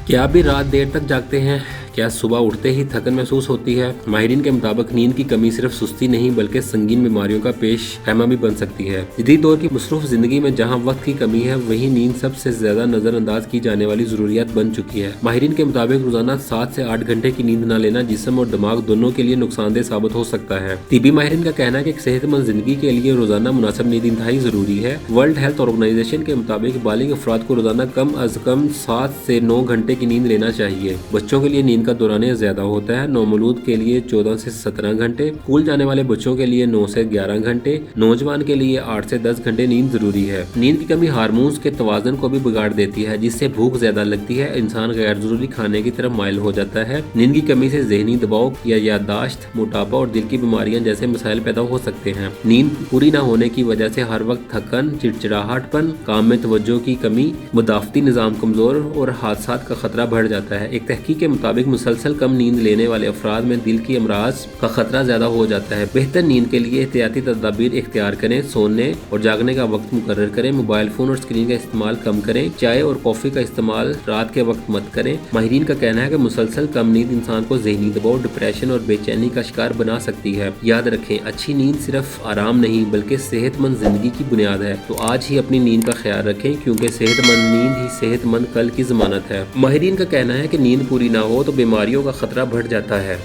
क्या आप भी रात देर तक जागते हैं? क्या सुबह उठते ही थकन महसूस होती है? माहिरीन के मुताबिक नींद की कमी सिर्फ सुस्ती नहीं बल्कि संगीन बीमारियों का पेश खैमा भी बन सकती है। जदीद दौर की मसरूफ जिंदगी में जहां वक्त की कमी है वहीं नींद सबसे ज्यादा नजरअंदाज की जाने वाली जरूरियात बन चुकी है। माहिरीन के मुताबिक रोजाना 7 से 8 घंटे की नींद न लेना जिस्म और दिमाग दोनों के लिए नुकसानदेह साबित हो सकता है। तिबी माहिरीन का कहना है कि एक सेहतमंद जिंदगी के लिए रोजाना मुनासिब नींद इंतहाई जरूरी है। वर्ल्ड हेल्थ ऑर्गेनाइजेशन के मुताबिक बालिग अफराद को रोजाना कम अज कम 7 से 9 घंटे की नींद लेना चाहिए। बच्चों के लिए नींद का दौरानिया ज्यादा होता है। नौमौलूद के लिए 14 से 17 घंटे, स्कूल जाने वाले बच्चों के लिए 9 से 11 घंटे, नौजवान के लिए 8 से 10 घंटे नींद जरूरी है। नींद की कमी हार्मोन्स के तवाज़ुन को भी बिगाड़ देती है जिससे भूख ज्यादा लगती है, इंसान गैर जरूरी खाने की तरफ माइल हो जाता है। नींद की कमी से ज़हनी दबाव या याददाश्त, मोटापा और दिल की बीमारियां जैसे मसाइल पैदा हो सकते हैं। नींद पूरी न होने की वजह से हर वक्त थकन, चिड़चिड़ाहटपन, काम में तवज्जो की कमी, मुदाफ़ती निज़ाम कमजोर और हादसात का खतरा बढ़ जाता है। एक तहकीक के मुताबिक मुसलसल कम नींद लेने वाले अफराद में दिल की अमराज का खतरा ज्यादा हो जाता है। बेहतर नींद के लिए एहतियाती तदाबीर इख्तियार करें। सोने और जागने का वक्त मुकर्रर करें। मोबाइल फोन और स्क्रीन का इस्तेमाल कम करें। चाय और कॉफी का इस्तेमाल रात के वक्त मत करें। माहिरीन का कहना है कि मुसलसल कम नींद इंसान को ज़हनी दबाव, डिप्रेशन और बेचैनी का शिकार बना सकती है। याद रखें, अच्छी नींद सिर्फ आराम नहीं बल्कि सेहतमंद जिंदगी की बुनियाद है। तो आज ही अपनी नींद का ख्याल रखें क्योंकि सेहतमंद नींद ही सेहतमंद कल की जमानत है। माहिरीन का कहना है कि नींद पूरी ना हो तो बीमारियों का खतरा बढ़ जाता है।